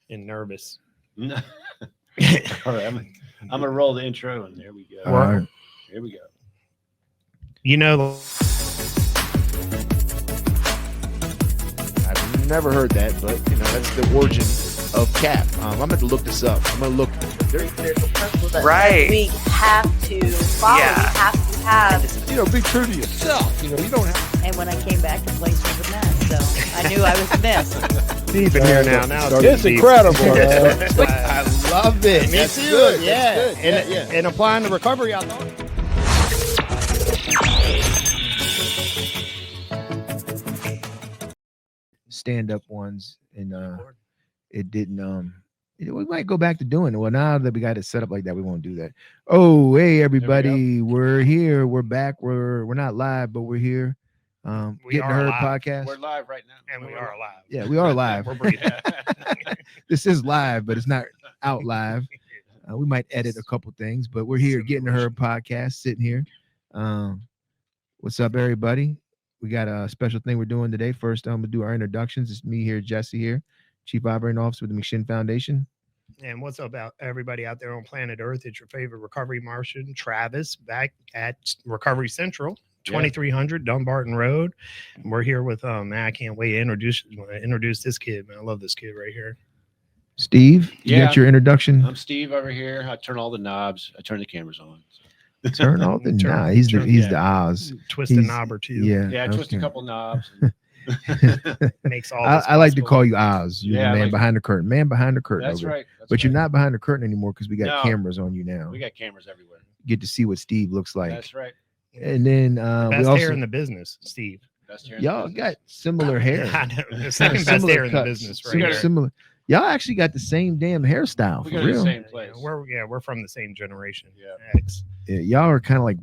and nervous. All right, I'm gonna roll the intro, and there we go. All right. Here we go. You know, I've never heard that, but that's the origin of cap. I'm going to look this up. I'm going to look. There's a principle that Right. we have to follow. Yeah. We have to have. Be true to yourself. You don't have And when I came back, the place was a mess. So I knew I was missed. Steve in here now. Now It's Steve. incredible, man. I love it. Me That's too. good. Yeah. That's good. And, and applying the recovery, I thought. Stand-up ones, and it didn't. We might go back to doing it. Well, now that we got it set up like that, we won't do that. Oh, hey everybody, we're here. We're back. We're not live, but we're here. We Getting are Heard live. podcast. We're live right now, And we are alive. Yeah, we are live. We're breathing. This is live, but it's not out live. We might edit a couple things, but we're here. Getting Heard podcast, sitting here. What's up, everybody? We got a special thing we're doing today. First, I'm gonna do our introductions. It's me here, Jesse here, Chief Operating Officer with the McShin Foundation. And what's up, everybody out there on planet Earth? It's your favorite recovery Martian, Travis, back at Recovery Central, 2300 Dumbarton Road. And we're here with man, I can't wait to introduce this kid, man. I love this kid right here. Steve, you Yeah. got your introduction. I'm Steve over here. I turn all the knobs. I turn the cameras on. Turn all the Turn- nah. He's turn- the Oz. Twist a He's- knob or two. Yeah, Yeah, I twist a okay. couple knobs. Makes all I this like to possible. call you Oz. You're Yeah, the man like- behind the curtain. Man behind the curtain. That's over there. right. That's But you're right. not behind the curtain anymore because we got No. cameras on you now. We got cameras everywhere. Get to see what Steve looks like. That's right. And then Best we hair also in the business, Steve. Best hair in the y'all business. got similar hair. I know. The second best Similar hair in the cuts. business, right Similar- here. similar. Y'all actually got the same damn hairstyle We for go to the real. same place. We're from the same generation. Yeah. X. Yeah, y'all are kind of like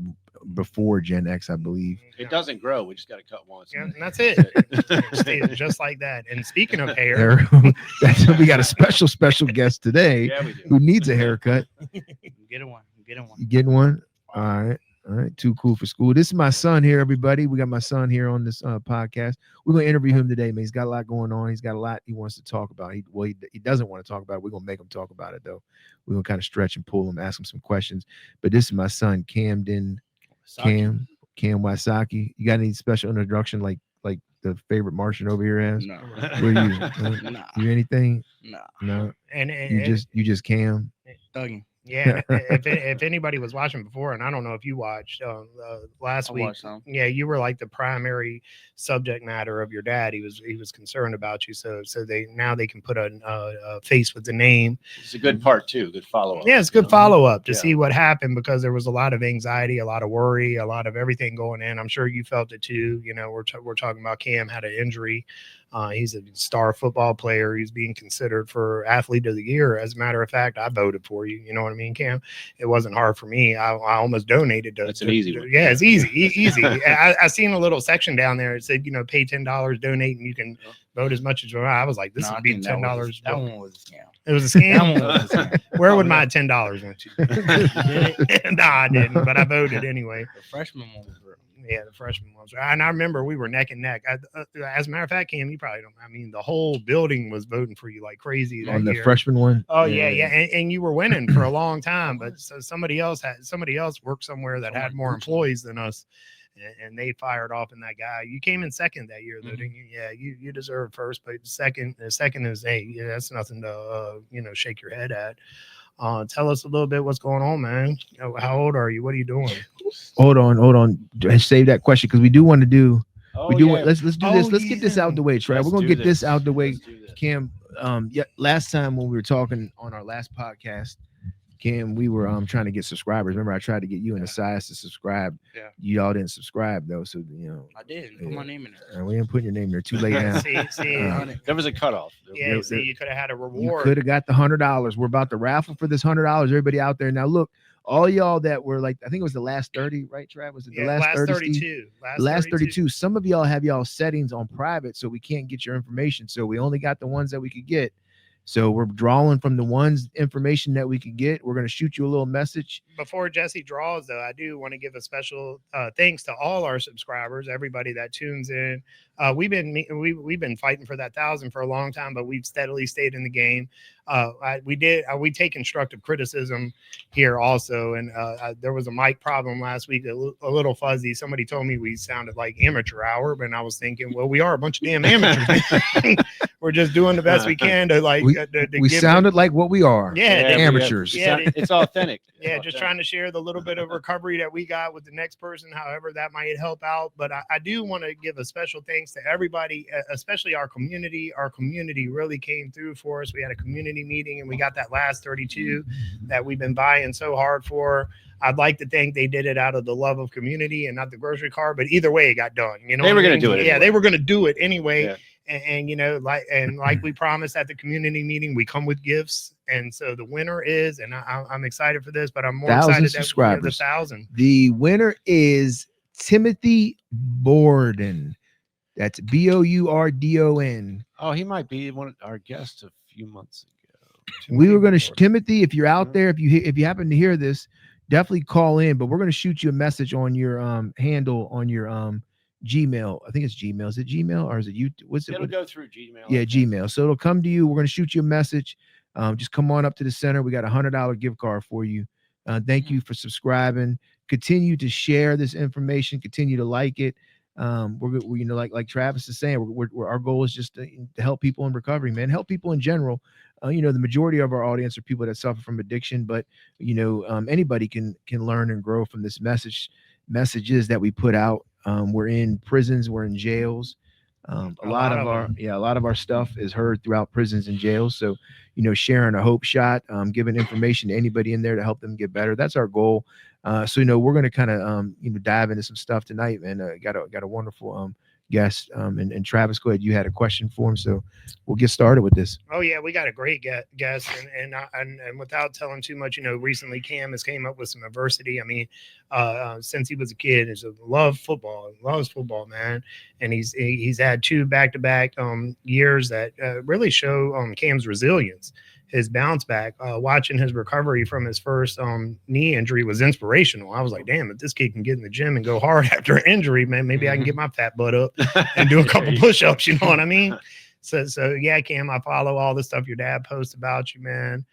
before Gen X, I believe. It doesn't grow. We just got to cut once. Yeah, and that's it. Steve, just like that. And speaking of hair, We got a special guest today Yeah, we who do. needs a haircut. Get one. Get one. You getting one? All right. Too cool for school. This is my son here, everybody. We got my son here on this podcast. We're gonna interview him today, man. He's got a lot going on. He's got a lot he wants to talk about. He doesn't want to talk about it. We're gonna make him talk about it though. We're gonna kind of stretch and pull him, ask him some questions. But this is my son, Camden. Cam Wysocki. You got any special introduction like the favorite Martian over here has? No. What are you? Nah. You anything? Nah. No. and You just Cam. Thugging. yeah. if anybody was watching before, and I don't know if you watched last I week. watched some. Yeah, you were like the primary subject matter of your dad. He was concerned about you, so they can put a face with the name. It's a good part too. Good follow up. Yeah, it's good follow up to Yeah. see what happened because there was a lot of anxiety, a lot of worry, a lot of everything going in. I'm sure you felt it too. You know, we're talking about Cam had an injury. He's a star football player. He's being considered for athlete of the year. As a matter of fact, I voted for you. You know what I mean, Cam? It wasn't hard for me. I almost donated to. That's an easy one. Yeah, it's easy, easy. I seen a little section down there. It said, pay $10, donate, and you can vote as much as you want. I was like, this Nah, would I be think that $10. That one was a scam. It was a scam. That one was a scam. Where would my $10 went to? No, I didn't, but I voted anyway. The freshman one was real. Yeah, the freshman ones. And I remember we were neck and neck. As a matter of fact, Cam, you probably don't. I mean, the whole building was voting for you like crazy that On the year. freshman one. Oh yeah. And you were winning for a long time, but so somebody else worked somewhere that had more employees than us, and they fired off in that guy. You came in second that year, though, didn't you? Yeah, you deserved first, but second is hey, yeah, that's nothing to shake your head at. Tell us a little bit what's going on, man. How old are you? What are you doing? Hold on. Save that question because we do want to do. Oh, We do. yeah. Let's do this. Oh, Let's get this out the way, Trav. Let's We're gonna do get this out the way. Let's do this. Cam, last time when we were talking on our last podcast, Cam, we were trying to get subscribers. Remember, I tried to get you and Asias to subscribe. Yeah. Y'all didn't subscribe though, so I did. Put my name in there. we didn't put your name there. Too late now. See, There was a cutoff. yeah. See, you could have had a You reward. could have got the $100. We're about to raffle for this $100. Everybody out there now, look, all y'all that were like, I think it was the last 30, right, Trav? Was it the Yeah, last 30? 32. Steve? Last 32. Some of y'all have y'all settings on private, so we can't get your information. So we only got the ones that we could get. So we're drawing from the ones information that we could get. We're going to shoot you a little message. Before Jesse draws, though, I do want to give a special thanks to all our subscribers, everybody that tunes in. We've been fighting for that 1,000 for a long time, but we've steadily stayed in the game. We take constructive criticism here also, and there was a mic problem last week, a little fuzzy. Somebody told me we sounded like amateur hour, but I was thinking, well, we are a bunch of damn amateurs. We're just doing the best we can to we sounded like what we are. Yeah, amateurs. It's authentic. Yeah, just trying to share the little bit of recovery that we got with the next person, however that might help out. But I do want to give a special thanks to everybody, especially our community. Our community really came through for us. We had a community meeting and we got that last 32 that we've been buying so hard for. I'd like to think they did it out of the love of community and not the grocery cart, but either way it got done. You know, they were going to do it. Yeah, anyway. they were going to do it anyway. Yeah. And you know, like we promised at the community meeting, we come with gifts. And so the winner is, and I'm excited for this, but I'm more 1,000 excited subscribers. that 1,000. The winner is Timothy Borden. That's Bourdon. Oh, he might be one of our guests a few months ago. We were going to Timothy, if you're out there, if you happen to hear this, definitely call in. But we're going to shoot you a message on your handle on your Gmail. I think it's Gmail. Is it Gmail or is it you? It'll go through Gmail. Yeah, Gmail. So it'll come to you. We're going to shoot you a message. Just come on up to the center. We got $100 gift card for you. Thank you for subscribing. Continue to share this information. Continue to like it. We're you know, like Travis is saying, our goal is just to help people in recovery, man. Help people in general. You know, the majority of our audience are people that suffer from addiction, but you know, anybody can learn and grow from this messages that we put out. We're in prisons, we're in jails. A lot of our stuff is heard throughout prisons and jails. So, you know, sharing a hope shot, giving information to anybody in there to help them get better. That's our goal. So, you know, we're going to kind of, you know, dive into some stuff tonight, man. Got a wonderful guest. And Travis, go ahead. You had a question for him. So we'll get started with this. Oh yeah, we got a great guest, and without telling too much, you know, recently Cam has came up with some adversity. I mean, since he was a kid, he's loves football, man, and he's had 2 back-to-back years that really show Cam's resilience. His bounce back, watching his recovery from his first knee injury was inspirational. I was like, damn, if this kid can get in the gym and go hard after an injury, man, maybe I can get my fat butt up and do a couple push-ups, you know what I mean? So yeah, Cam, I follow all the stuff your dad posts about you, man.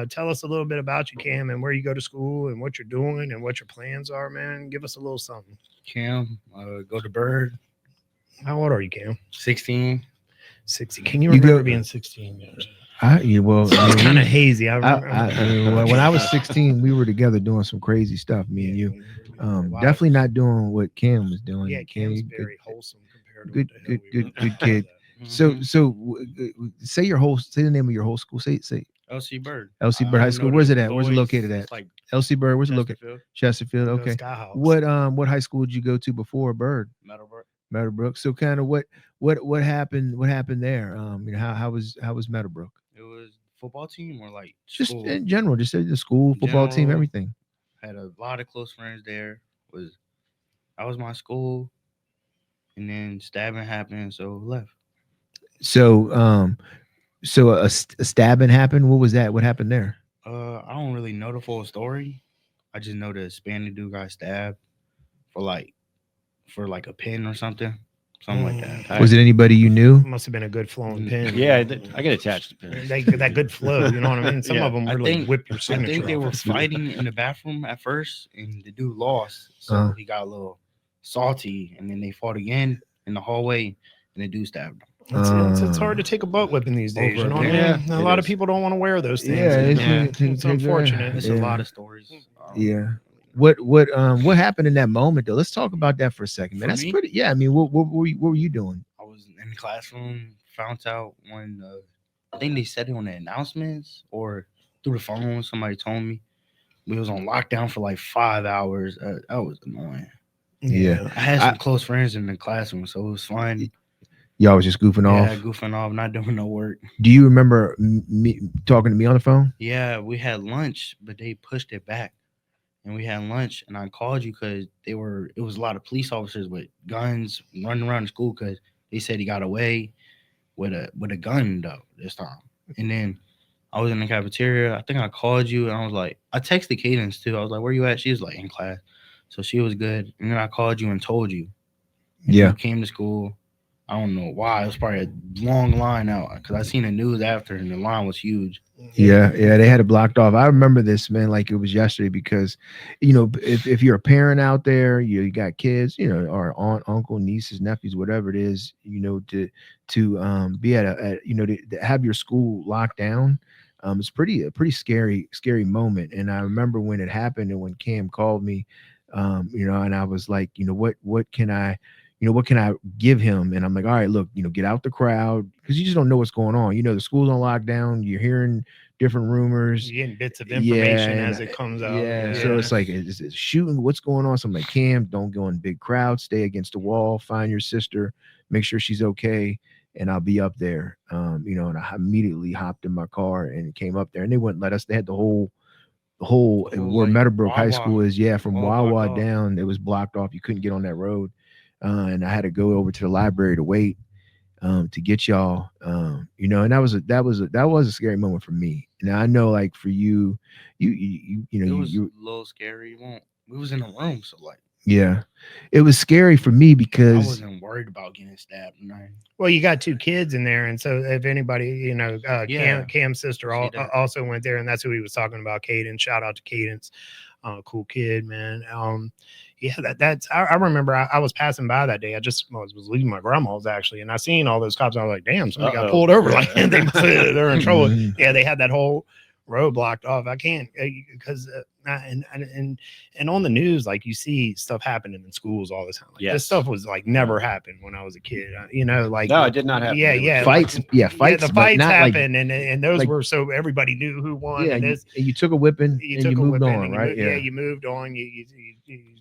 Tell us a little bit about you, Cam, and where you go to school and what you're doing and what your plans are, man. Give us a little something. Cam, go to Bird. How old are you, Cam? 16. 60. Can you remember being 16 years? It's kind of hazy. I mean, when I was 16, we were together doing some crazy stuff, me and you. Definitely not doing what Cam was doing. Yeah, Cam's very wholesome compared to good kid. So say the name of your whole school. Say LC Bird. LC Bird High School. Where's it at? Where's it located at? Like LC Bird. Where's it located? Chesterfield. Okay. What high school did you go to before Bird? Meadowbrook. So kind of what happened? What happened there? You know, how was Meadowbrook? It was football team or like just school? in general, just the school football team, everything. Had a lot of close friends there. That was my school, and then stabbing happened, so left. So a stabbing happened. What was that? What happened there? I don't really know the full story. I just know the Hispanic dude got stabbed for like a pin or something like that. Was it anybody you knew? Must have been a good flowing pin. Yeah, I get attached to pins. That good flow, you know what I mean? Some of them really whip your signature. I think they off. were fighting in the bathroom at first, and the dude lost, so he got a little salty, and then they fought again in the hallway, and the dude stabbed him. It's hard to take a butt whipping these days. You know what I mean? A lot of people don't want to wear those things. Yeah, it's unfortunate. It's a lot of stories. What happened in that moment though? Let's talk about that for a second, man. For That's me? pretty. Yeah, I mean, what were you doing? I was in the classroom, found out when I think they said it on the announcements or through the phone. Somebody told me we was on lockdown for like 5 hours. That was annoying. Yeah. I had some close friends in the classroom, so it was fun. Y'all was just goofing off. Yeah, goofing off, not doing no work. Do you remember me talking to me on the phone? Yeah, we had lunch, but they pushed it back. And we had lunch, and I called you because it was a lot of police officers with guns running around the school because they said he got away with a gun though this time. And then I was in the cafeteria. I think I called you, and I was like, I texted Cadence too. I was like, where you at? She was like in class. So she was good. And then I called you and told you. And Yeah. you came to school. I don't know why. It was probably a long line out because I seen the news after, and the line was huge. Yeah, they had it blocked off. I remember this, man, like it was yesterday because, if you're a parent out there, you got kids, or aunt, uncle, nieces, nephews, whatever it is, to be to have your school locked down, it's a pretty scary moment. And I remember when it happened and when Cam called me, and I was like, what can I give him? And I'm like, all right, look, get out the crowd because you just don't know what's going on. The school's on lockdown. You're hearing different rumors. You're getting bits of information as it comes out. Yeah. So it's like, is it shooting? What's going on? So I'm like, Cam, don't go in big crowds. Stay against the wall. Find your sister. Make sure she's okay. And I'll be up there. And I immediately hopped in my car and came up there. And they wouldn't let us. They had the whole where Meadowbrook High School is. Yeah, from Wawa down, it was blocked off. You couldn't get on that road. And I had to go over to the library to wait to get y'all. And that was a scary moment for me. Now I know, like for you, it was a little scary. We was in a room, so like. Yeah, it was scary for me because I wasn't worried about getting stabbed. Well, you got 2 kids in there, and so if anybody, Cam's sister also went there, and that's who he was talking about, Cadence. Shout out to Cadence, cool kid, man. That's. I remember I was passing by that day. I just was leaving my grandma's actually, and I seen all those cops. I was like, damn, somebody got pulled over. Like they're in trouble. Yeah, they had that whole road blocked off. I can't because and on the news, like you see stuff happening in schools all the time. Like, this stuff was like never happened when I was a kid. Like no, it did not happen. Yeah, fights. The fights happened, like, and those were so everybody knew who won. Yeah, and you took a whipping and you moved on, right? Yeah, you moved on. You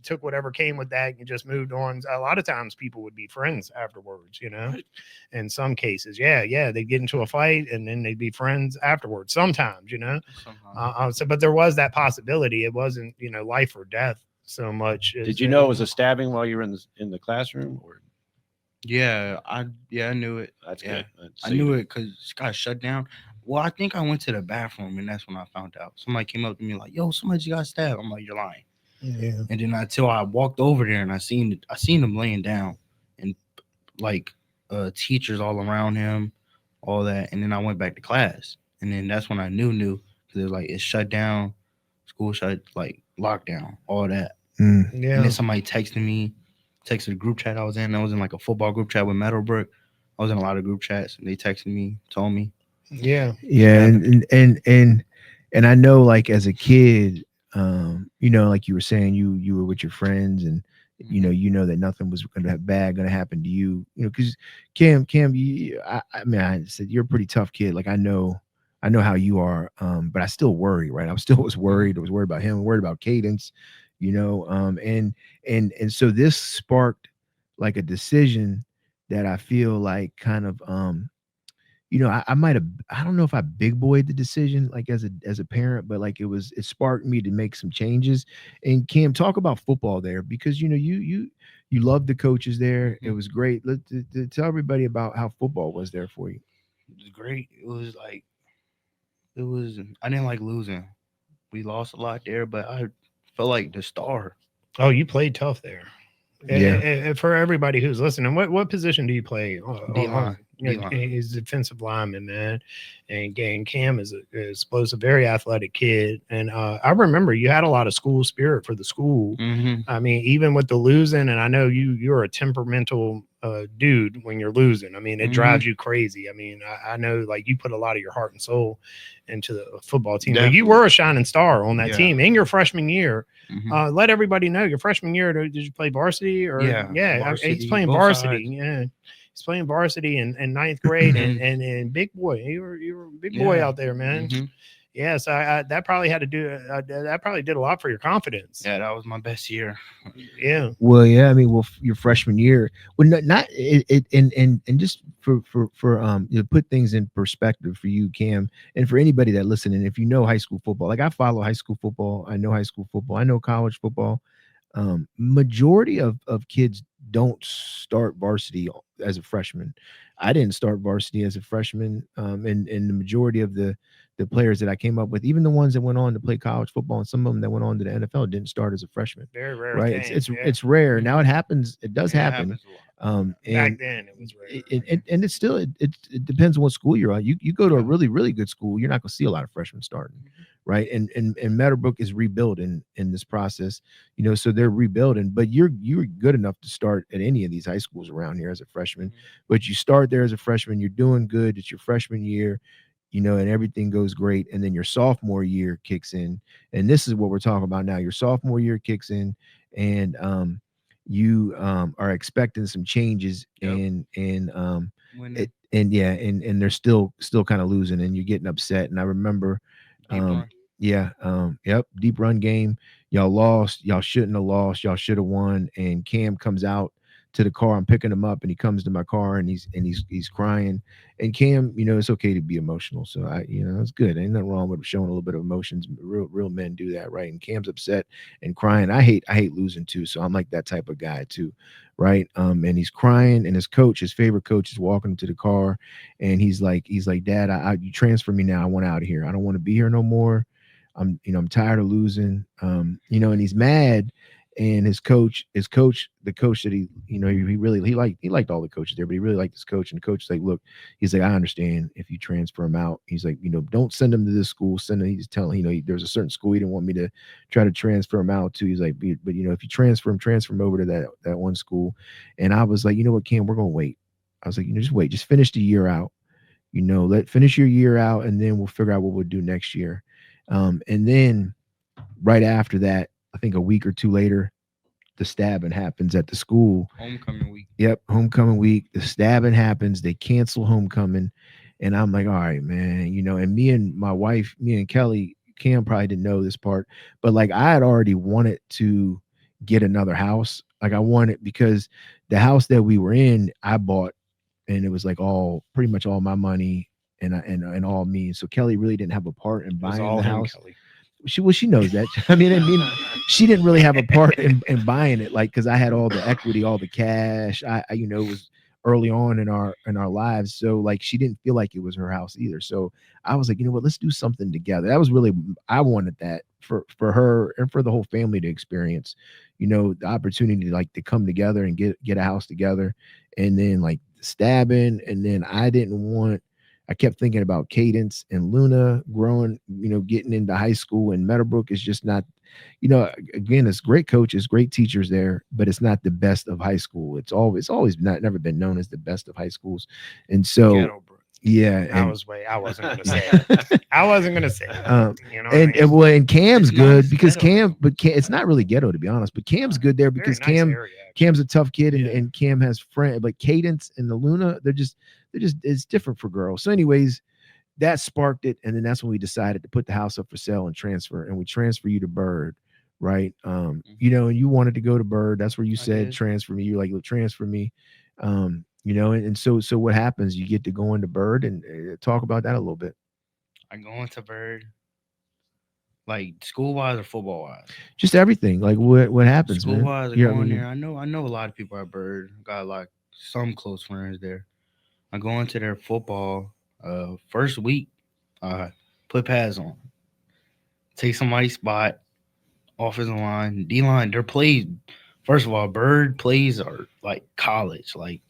took whatever came with that. And you just moved on. A lot of times people would be friends afterwards. In some cases, they'd get into a fight and then they'd be friends afterwards. Sometimes, but there was that possibility. It wasn't, life or death so much. Did you know it was a stabbing while you were in the classroom? Or? Yeah, I knew it. That's good. I knew it because it got shut down. Well, I think I went to the bathroom and that's when I found out. Somebody came up to me like, "Yo, somebody just got stabbed." I'm like, "You're lying." Yeah. And then until I walked over there and I seen him laying down and like teachers all around him, all that. And then I went back to class. And then that's when I knew because it was like it's shut down, school shut, like lockdown, all that. Yeah. And then somebody texted the group chat I was in. I was in like a football group chat with Meadowbrook. I was in a lot of group chats and they texted me, told me. Yeah. And I know, like as a kid, like you were saying, you were with your friends and you that nothing was going to happen to you, because Cam, I said you're a pretty tough kid. Like I know how you are, but I still worry, right? I was worried. I was worried about him, worried about Cadence, and so this sparked like a decision that I feel like kind of, I might have, I don't know if I big boyed the decision like as a parent, but like it sparked me to make some changes. And Cam, talk about football there because you loved the coaches there. It was great. Tell everybody about how football was there for you. It was great. I didn't like losing. We lost a lot there, but I felt like the star. Oh, you played tough there. Yeah. And for everybody who's listening, what position do you play? D-line. He's a defensive lineman, man. And Cam is an explosive, very athletic kid. And I remember you had a lot of school spirit for the school. Mm-hmm. I mean, even with the losing, and I know you're a temperamental dude when you're losing. I mean, it drives you crazy. I mean, I know like you put a lot of your heart and soul into the football team. Like, you were a shining star on that team in your freshman year. Mm-hmm. Let everybody know your freshman year. Did you play varsity or varsity, he's playing varsity. Sides. Yeah. He's playing varsity in ninth grade and big boy. You were a big boy out there, man. Mm-hmm. Yeah, so that probably had to do. That probably did a lot for your confidence. Yeah, that was my best year. Yeah. Well, yeah. I mean, your freshman year. Well, not it and just for put things in perspective for you, Cam, and for anybody that listening. If you know high school football, like I follow high school football. I know high school football. I know college football. Majority of kids don't start varsity as a freshman. I didn't start varsity as a freshman, and the majority of the the players that I came up with, even the ones that went on to play college football, and some of them that went on to the NFL didn't start as a freshman. Very rare. Right? Thing, It's rare. Now it happens. It does Yeah, it happen. happens a lot. Back And then it was rare. and it's still it depends on what school you're at. You go to a Yeah. really good school, you're not going to see a lot of freshmen starting, right? And Meadowbrook is rebuilding in this process, so they're rebuilding. But you're good enough to start at any of these high schools around here as a freshman. But you start there as a freshman, you're doing good. It's your freshman year, and everything goes great. And then your sophomore year kicks in. And this is what we're talking about now. Your sophomore year kicks in, and you are expecting some changes. Yep. And Winning. and they're still kind of losing, and you're getting upset. And I remember Deep run. yep, deep run game. Y'all lost. Y'all shouldn't have lost. Y'all should have won. And Cam comes out to the car. I'm picking him up, and he comes to my car, and he's crying. And Cam, it's okay to be emotional. So it's good. Ain't nothing wrong with showing a little bit of emotions. Real men do that, right? And Cam's upset and crying. I hate losing too. So I'm like that type of guy too, right? And he's crying, and his favorite coach, is walking to the car, and he's like, Dad, you transfer me now. I want out of here. I don't want to be here no more. I'm tired of losing. And he's mad. And the coach that he liked all the coaches there, but he really liked his coach. And the coach is like, look, he's like, I understand if you transfer him out. He's like, don't send him to this school. Send him. He's telling, there's a certain school he didn't want me to try to transfer him out to. He's like, but if you transfer him over to that one school. And I was like, you know what, Cam, we're gonna wait. I was like, just wait, just finish the year out. Finish your year out, and then we'll figure out what we'll do next year. And then right after that, I think a week or two later, the stabbing happens at the school. Homecoming week. Yep, homecoming week. The stabbing happens. They cancel homecoming. And I'm like, all right, man. And me and my wife, me and Kelly, Cam probably didn't know this part, but like I had already wanted to get another house. Like I wanted, because the house that we were in, I bought, and it was like pretty much all my money and all me. So Kelly really didn't have a part in buying the house. Kelly. She knows that. I mean, she didn't really have a part in buying it, like, because I had all the equity, all the cash. It was early on in our lives, so like she didn't feel like it was her house either. So I was like, you know what, let's do something together. That was really, I wanted that for her and for the whole family to experience, the opportunity to come together and get a house together. And then like stabbing, and then I kept thinking about Cadence and Luna growing, getting into high school, and Meadowbrook is just not, again, it's great coaches, great teachers there, but it's not the best of high school. It's always never been known as the best of high schools. And so, yeah. I wasn't going to say it. I wasn't going to say it. And Cam's It's good not because ghetto. it's not really ghetto, to be honest, but Cam's good there because Very nice area, Cam's a tough kid, Yeah. and Cam has friends, but Cadence and the Luna, they're just it's different for girls. So anyways, that sparked it, and then that's when we decided to put the house up for sale and transfer, and we transfer you to Bird, right? And you wanted to go to Bird. That's where you said did. transfer me. You're like, look, transfer me. And so what happens? You get to go into Bird, and talk about that a little bit. I go into Bird, like school wise or football wise. Just everything. Like what happens, School man? wise, I Yeah, go in there. I know a lot of people at Bird. Got like some close friends there. I go into their football first week. Put pads on, take somebody's spot, offensive line, D line. Their plays. First of all, Bird plays are like college. Like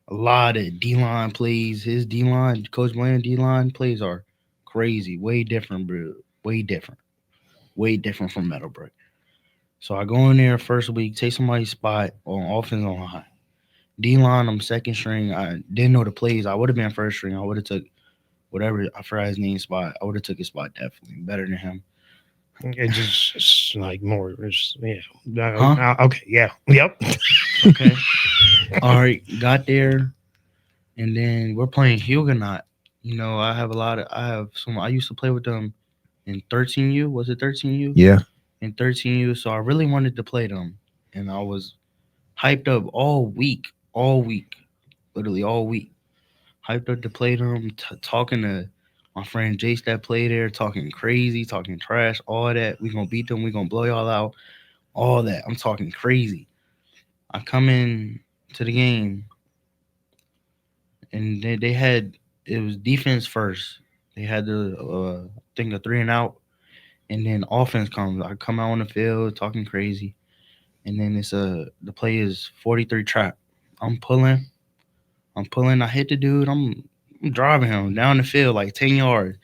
a lot of D line plays. His D line, Coach Bland D line plays are crazy. Way different, bro. Way different from Meadowbrook. So I go in there first week, take somebody's spot on offensive line. D line, I'm second string. I didn't know the plays. I would have been first string. I would have took whatever, I forgot his name spot. I would have took his spot definitely better than him. It's just like more. Huh? Okay. Yeah. Yep. Okay. All right. Got there, and then we're playing Huguenot. I used to play with them in 13U. Was it 13U? Yeah. In 13U. So I really wanted to play them, and I was hyped up all week, literally all week. Hyped up to play them, talking to my friend Jace that played there, talking crazy, talking trash, all that. We gonna beat them. We gonna blow y'all out. All that. I'm talking crazy. I come in to the game, and it was defense first. They had the thing a 3 and out, and then offense comes. I come out on the field talking crazy, and then it's the play is 43 trap. I'm pulling. I hit the dude. I'm driving him down the field like 10 yards,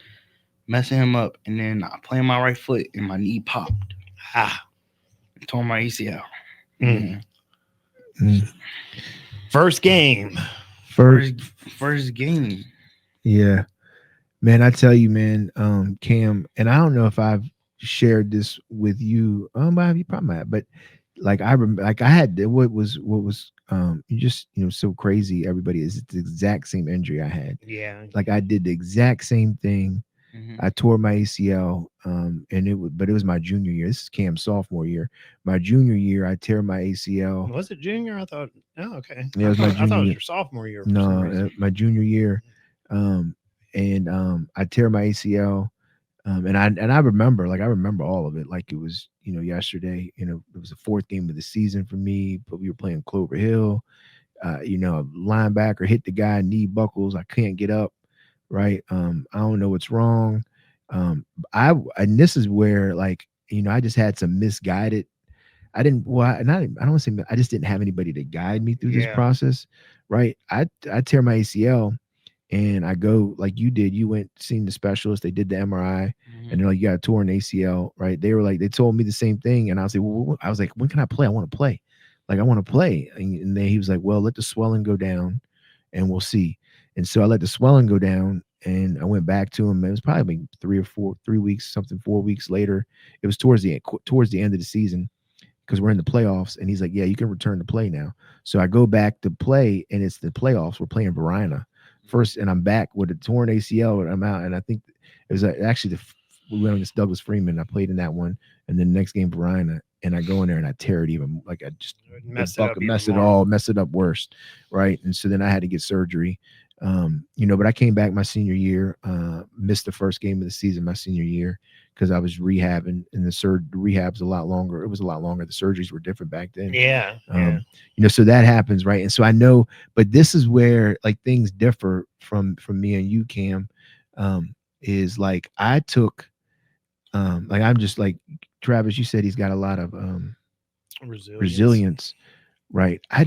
messing him up, and then I play my right foot and my knee popped. Tore my ACL. Mm. Mm. First game. First game. Yeah, man. I tell you, man. Cam, and I don't know if I've shared this with you. You probably have, but like I remember, like I had what was you just so crazy. Everybody is the exact same injury I had. Yeah. Like I did the exact same thing. I tore my ACL, and but it was my junior year. This is Cam's sophomore year. My junior year, I tear my ACL. Was it junior? I thought. Oh, okay. Yeah, it was my I thought junior it was year. your sophomore year. For some reason. No, my junior year, and I tear my ACL, and I remember, like I remember all of it, like it was yesterday. It was the fourth game of the season for me, but we were playing Clover Hill. A linebacker hit the guy, knee buckles. I can't get up. Right. I don't know what's wrong. And this is where I just had some misguided. I didn't. Well, I don't want to say. I just didn't have anybody to guide me through this process. Right. I tear my ACL, and I go like you did. You went seen the specialist. They did the MRI, and they're like, "You got a torn ACL." Right. They were like, they told me the same thing, and I was like, "Well," I was like, "When can I play? I want to play. Like I want to play." And then he was like, "Well, let the swelling go down, and we'll see." And so I let the swelling go down, and I went back to him. It was probably like 3 weeks, 4 weeks later. It was towards the end of the season because we're in the playoffs. And he's like, "Yeah, you can return to play now." So I go back to play, and it's the playoffs. We're playing Verina first, and I'm back with a torn ACL, and I'm out. And I think it was actually we went against Douglas Freeman. I played in that one, and then the next game Verina. And I go in there and I tear it even like I just mess it up worse, right? And so then I had to get surgery, but I came back my senior year, missed the first game of the season my senior year because I was rehabbing, and the rehab's a lot longer. It was a lot longer. The surgeries were different back then. Yeah. So that happens, right? And so I know, but this is where like things differ from me and you, Cam, is like I took. I'm just like Travis, you said he's got a lot of resilience, right? I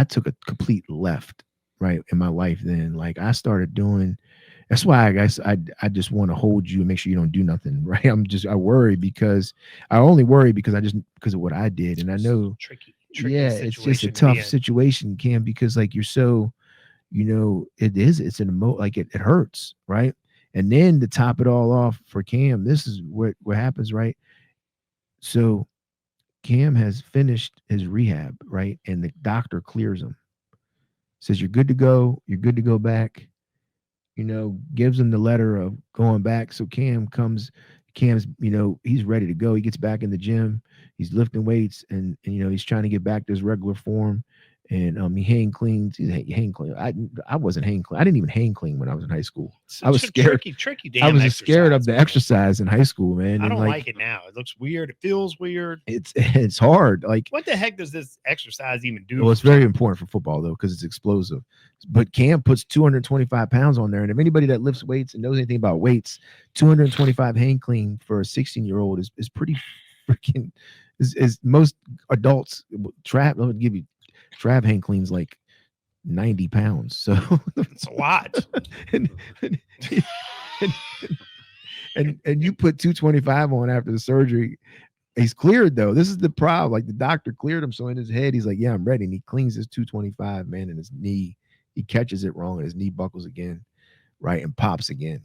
took a complete left, right, in my life then. Like I started doing, that's why I guess I just want to hold you and make sure you don't do nothing, right? I worry because because of what I did. And I know tricky it's just a tough situation, Cam, because like you're so, it's an like it hurts, right? And then to top it all off for Cam, this is what happens, right? So Cam has finished his rehab, right? And the doctor clears him, says, "You're good to go. You're good to go back." Gives him the letter of going back. So Cam's, he's ready to go. He gets back in the gym. He's lifting weights and he's trying to get back to his regular form. And he hang cleans. He's hang clean. I wasn't hang clean. I didn't even hang clean when I was in high school. I was scared. Tricky. I was scared of the exercise in high school, man. I don't like it now. It looks weird. It feels weird. It's hard. Like, what the heck does this exercise even do? Well, it's very important for football though because it's explosive. But Cam puts 225 pounds on there, and if anybody that lifts weights and knows anything about weights, 225 hang clean for a 16-year-old is pretty freaking. Is most adults Trav? Let me give you. Trav hang cleans like 90 pounds, so it's a lot. and you put 225 on after the surgery. He's cleared though. This is the problem. Like the doctor cleared him, so in his head he's like, "Yeah, I'm ready." And he cleans his 225, man, and his knee. He catches it wrong, and his knee buckles again, right, and pops again.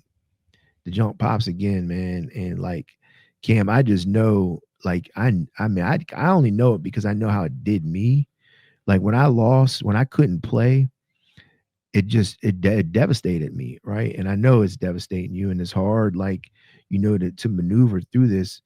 The junk pops again, man, and like Cam, I just know, like I only know it because I know how it did me. Like when I couldn't play, it devastated me, right? And I know it's devastating you, and it's hard, like to maneuver through this.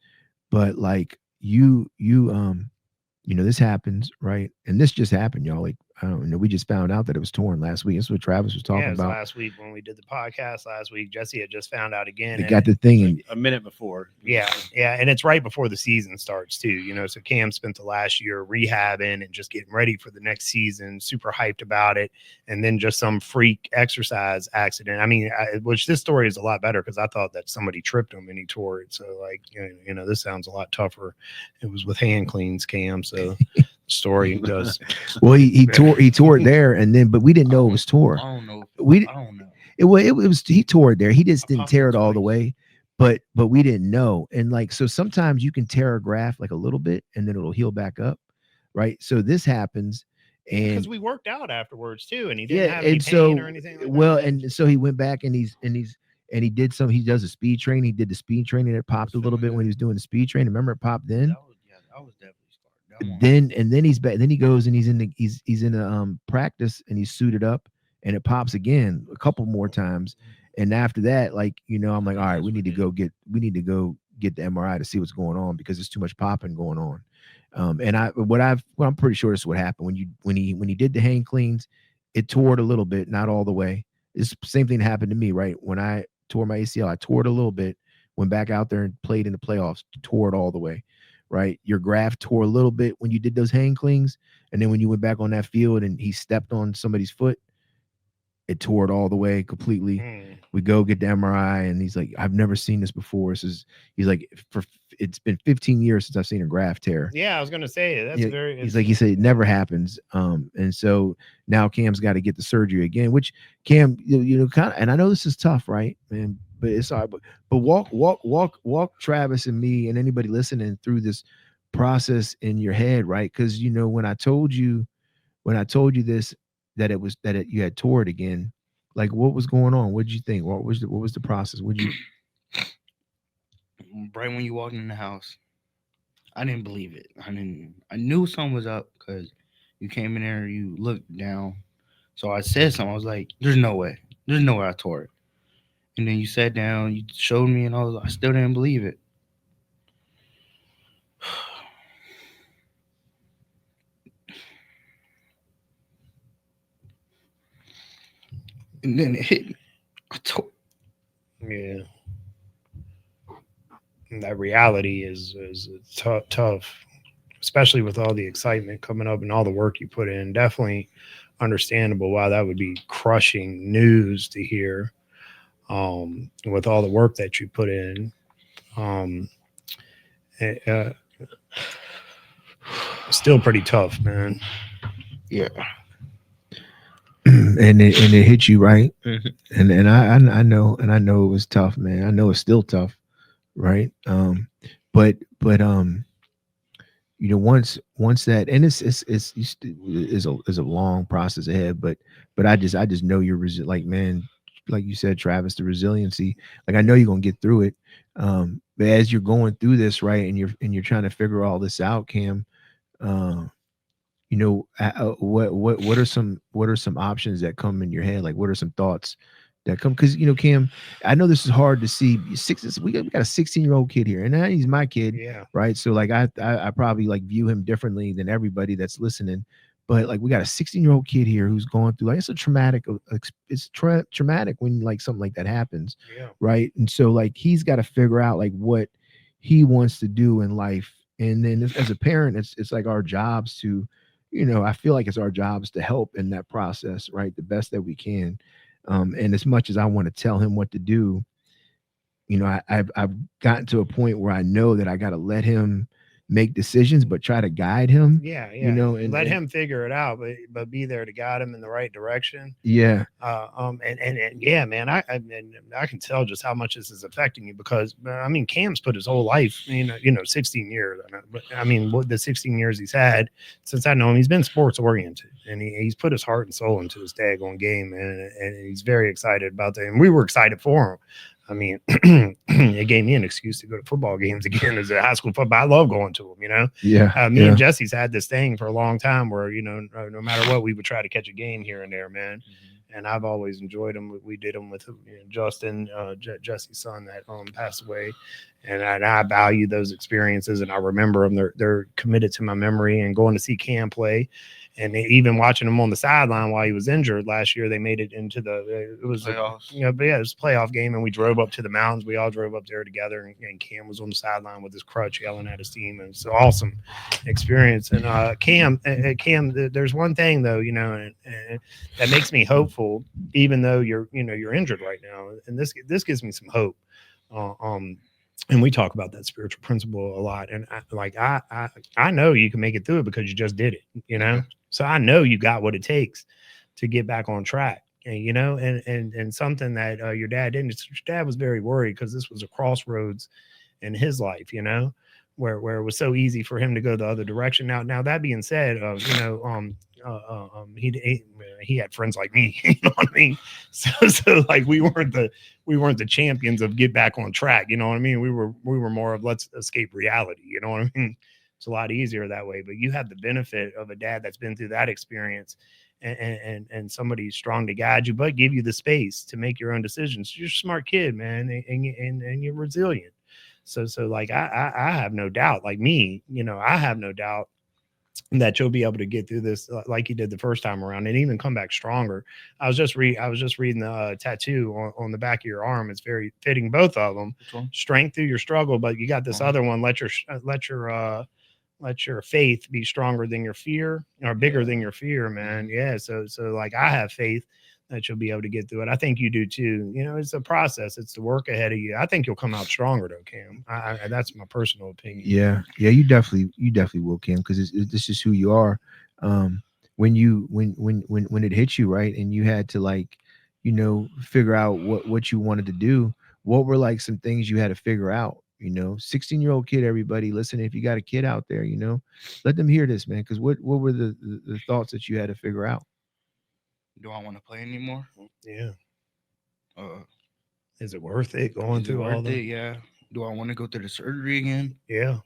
But like this happens, right? And this just happened, y'all. Like I don't know. We just found out that it was torn last week. That's what Travis was talking Yeah, it was about. last week when we did the podcast last week. Jesse had just found out again. They and got the thing, and a minute before. yeah, and it's right before the season starts too. You know, so Cam spent the last year rehabbing and just getting ready for the next season. Super hyped about it, and then just some freak exercise accident. I mean, which this story is a lot better because I thought that somebody tripped him and he tore it. So like, you know, this sounds a lot tougher. It was with hand cleans, Cam. So the story does. Well, he tore it there, and then but we didn't know it was tore. I don't know. We I don't know. it was he tore it there. He just didn't popped tear it it all the twice. way, but we didn't know. And like so, sometimes you can tear a graft like a little bit, and then it'll heal back up, right? So this happens, and Because we worked out afterwards too, and he didn't have and any so pain or anything. Like well, that. and so he went back and he did some. He does a speed training. He did the speed training. It popped a little bit when he was doing the speed training. Remember, it popped then. That was definitely scarred. That one- Then he's back. Then he goes and he's in a practice and he's suited up and it pops again a couple more times. And after that, like I'm like, all right, we need to go get the MRI to see what's going on because there's too much popping going on. And I'm pretty sure this is what happened when he did the hang cleans, it tore it a little bit, not all the way. It's the same thing happened to me, right? When I tore my ACL, I tore it a little bit, went back out there and played in the playoffs, tore it all the way. Right, your graft tore a little bit when you did those hang clings, and then when you went back on that field and he stepped on somebody's foot, it tore it all the way completely. We go get the MRI, and he's like, "I've never seen this before." He's like, it's been 15 years since I've seen a graft tear. Yeah, I was gonna say that's very. He said it never happens. And so now Cam's got to get the surgery again, which Cam, kind of, and I know this is tough, right, man? But it's hard. But walk Travis and me and anybody listening through this process in your head, right? Because when I told you this that you had tore it again, like what was going on? What did you think? What was the process? Would you? Right when you walked in the house, I didn't believe it. I knew something was up because you came in there, you looked down. So I said something. I was like, "There's no way. There's no way I tore it." And then you sat down, you showed me, and I still didn't believe it. And then it hit me. I tore. Yeah. And that reality is tough, especially with all the excitement coming up and all the work you put in. Definitely understandable why that would be crushing news to hear. With all the work that you put in, still pretty tough, man. Yeah. And it hit you right, Mm-hmm. and I know it was tough, man. I know it's still tough, right? But once that, and it's a long process ahead, but I just know you're like, man, like you said, Travis, the resiliency, like I know you're gonna get through it. But as you're going through this, right, and you're trying to figure all this out, Cam, what are some options that come in your head? Like, what are some thoughts that come? Because Cam, I know this is hard to see. We got a 16-year-old kid here, and he's my kid, Yeah. right? So like, I probably like view him differently than everybody that's listening. But like, we got a 16-year-old kid here who's going through, like, it's a traumatic. It's traumatic when like something like that happens, right? And so like, he's got to figure out like what he wants to do in life, and then as a parent, it's like our jobs to. I feel like it's our jobs to help in that process, right? The best that we can. And as much as I want to tell him what to do, I've gotten to a point where I know that I got to let him make decisions, but try to guide him. Yeah. And let him figure it out, but be there to guide him in the right direction. Yeah. And yeah, man, I can tell just how much this is affecting you because I mean, Cam's put his whole life, 16 years. I mean, what the 16 years he's had since I know him, he's been sports oriented, and he's put his heart and soul into this daggone game, and he's very excited about that. And we were excited for him. I mean, it gave me an excuse to go to football games again as a high school football. I love going to them, Yeah. Me and Jesse's had this thing for a long time where, no matter what, we would try to catch a game here and there, man. Mm-hmm. And I've always enjoyed them. We did them with Justin, Jesse's son that passed away. And I value those experiences, and I remember them. They're committed to my memory. And going to see Cam play, and even watching him on the sideline while he was injured last year, they made it into it was Playoffs. but yeah, it was a playoff game, and we drove up to the mountains. We all drove up there together, and Cam was on the sideline with his crutch yelling at his team. And it's an awesome experience. And Cam, there's one thing though, and that makes me hopeful, even though you're injured right now, and this gives me some hope. And we talk about that spiritual principle a lot. And I know you can make it through it because you just did it, So I know you got what it takes to get back on track. And, and something that your dad didn't. Your dad was very worried because this was a crossroads in his life, where it was so easy for him to go the other direction. Now that being said, he had friends like me, you know what I mean? So like we weren't the champions of get back on track, you know what I mean? We were more of let's escape reality, you know what I mean? It's a lot easier that way. But you have the benefit of a dad that's been through that experience, and somebody strong to guide you, but give you the space to make your own decisions. You're a smart kid, man, and you're resilient. So like I have no doubt, like me, I have no doubt that you'll be able to get through this like you did the first time around, and even come back stronger. I was just reading the tattoo on the back of your arm. It's very fitting, both of them. Strength through your struggle, but you got this other one. Let your faith be stronger than your fear, or bigger than your fear, man. Yeah. So like I have faith that you'll be able to get through it. I think you do too. It's a process. It's the work ahead of you. I think you'll come out stronger though, Cam. That's my personal opinion. Yeah. You definitely will, Cam, because this is who you are. When it hit you, right, and you had to like, figure out what you wanted to do, what were like some things you had to figure out? 16-year-old kid, everybody listen, if you got a kid out there, let them hear this, man, because what were the thoughts that you had to figure out? Do I want to play anymore? Yeah. Is it worth it going through all that? Yeah. Do I want to go through the surgery again? Yeah.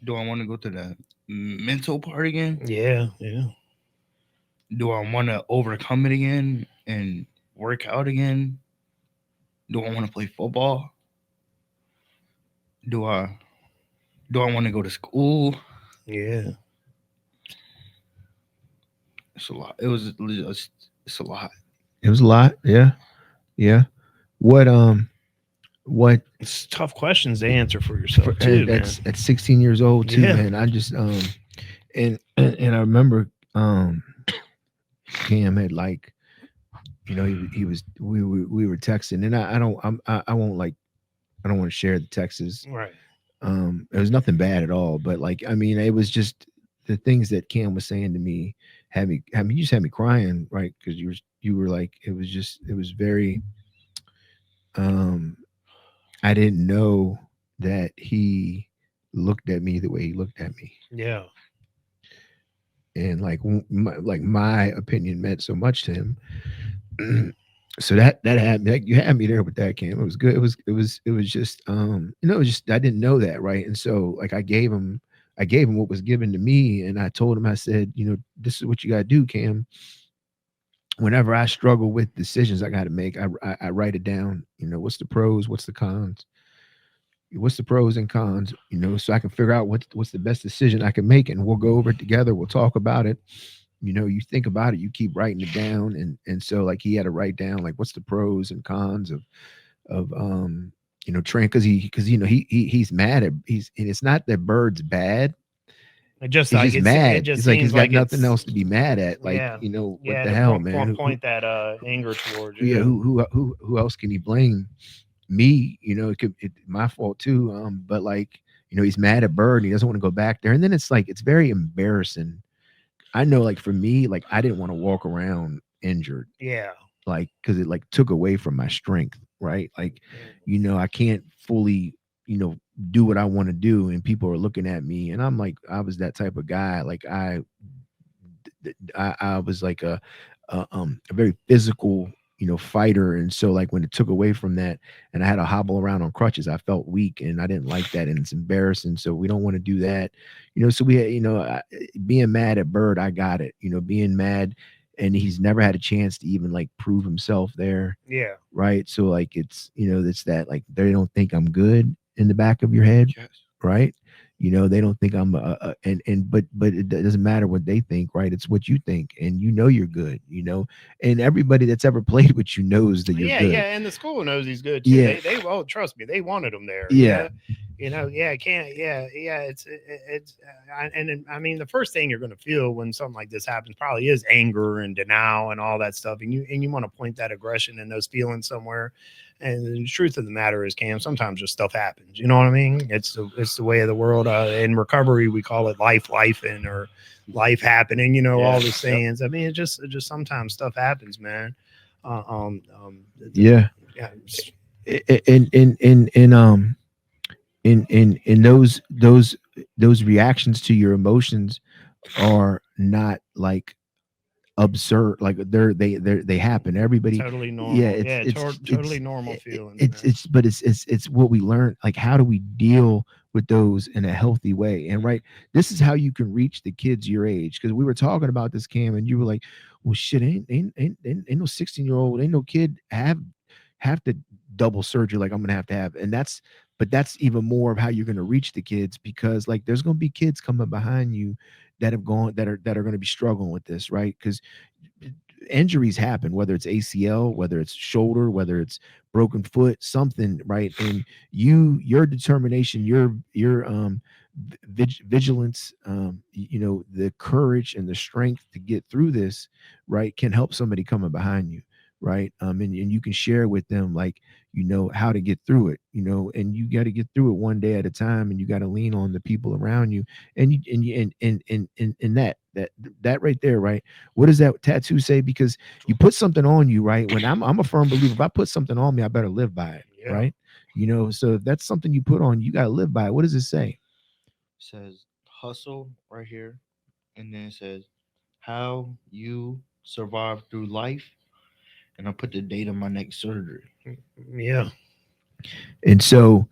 Do I want to go through the mental part again? Yeah. Do I want to overcome it again and work out again? Do I want to play football? Do I want to go to school? Yeah. It's a lot. It's a lot. It was a lot. Yeah. What it's tough questions to answer for yourself too, at 16 years old too, man. I just and I remember Cam had like, he was we were texting, and I don't want to share the texts. Right. It was nothing bad at all, but like, I mean, it was just the things that Cam was saying to me you just had me crying, right? Because you were like, it was very I didn't know that he looked at me the way he looked at me. Yeah. And like my opinion meant so much to him. So that happened. Like, you had me there with that, Cam. It was good. It was just it was just, I didn't know that, right? And so like I gave him what was given to me, and I told him, I said, this is what you gotta do, Cam. Whenever I struggle with decisions I got to make, I write it down. What's the pros, what's the cons, what's the pros and cons, so I can figure out what's the best decision I can make, and we'll go over it together. We'll talk about it. You think about it, you keep writing it down, and so like he had to write down like what's the pros and cons of train, because he's mad at and it's not that Bird's bad. He's mad. It's like he's got nothing else to be mad at. Like, what the hell, man? Point that anger towards you. Yeah, who else can he blame? Me, it my fault too. But like, he's mad at Bird and he doesn't want to go back there. And then it's like, it's very embarrassing. I know, like for me, like I didn't want to walk around injured. Yeah. Like, because it like took away from my strength, right? Like, I can't fully, do what I want to do, and people are looking at me, and I'm like, I was that type of guy. Like I was like a very physical, fighter, and so like when it took away from that, and I had to hobble around on crutches, I felt weak, and I didn't like that, and it's embarrassing. So we don't want to do that, So we had, being mad at Bird, I got it. Being mad and he's never had a chance to even like prove himself there, Yeah. right? So like it's it's that like they don't think I'm good in the back of your head, Yes. right? They don't think I'm but it doesn't matter what they think, right? It's what you think, and you're good, and everybody that's ever played with you knows that you're Yeah, good. yeah, and the school knows he's good too. Yeah. They well, trust me, they wanted him there. Yeah. Yeah, can't, yeah. I mean, the first thing you're going to feel when something like this happens probably is anger and denial and all that stuff, and you want to point that aggression and those feelings somewhere. And the truth of the matter is, Cam, sometimes just stuff happens. You know what I mean? It's the way of the world. In recovery, we call it life, or life happening. All the sayings. I mean, it just sometimes stuff happens, man. Yeah. Yeah. In those reactions to your emotions are not like absurd, like they happen. Everybody, Totally normal. yeah, it's totally normal feelings. It's what we learn. Like, how do we deal with those in a healthy way? And right, this is how you can reach the kids your age, because we were talking about this, Cam, and you were like, well, shit, ain't no 16-year-old, ain't no kid have to double surgery like I'm gonna have to have. And that's even more of how you're gonna reach the kids, because like there's gonna be kids coming behind you that have gone that are going to be struggling with this, right? Because injuries happen, whether it's ACL, whether it's shoulder, whether it's broken foot, something, right? And your determination, your vigilance, the courage and the strength to get through this, right, can help somebody coming behind you, right? And you can share with them, like, how to get through it, and you got to get through it one day at a time, and you got to lean on the people around you, and that right there, right? What does that tattoo say? Because you put something on you, right? When I'm a firm believer, if I put something on me, I better live by it, Yeah. right? So if that's something you put on, you got to live by it. What does it say? It says hustle right here, and then it says how you survive through life, and I put the date of my next surgery. Yeah. And so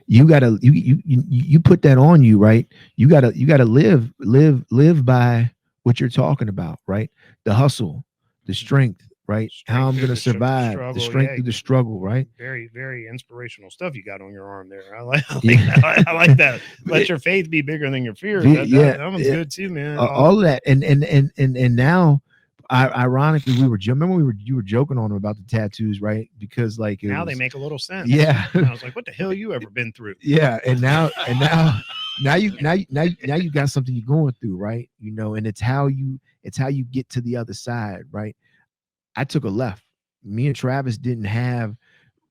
you gotta you put that on you, right? You gotta live by what you're talking about, right? The hustle, the strength, right? How I'm gonna survive, the strength through the struggle, right? Very, very inspirational stuff you got on your arm there. I like I like that. Let your faith be bigger than your fears. That one's good too, man. All of that, and now, ironically, remember you were joking on him about the tattoos, right? Because like now they make a little sense. Yeah. And I was like, what the hell you ever been through? Yeah, and now you got something you're going through, right? And it's how you get to the other side, right? I took a left. Me and Travis didn't have,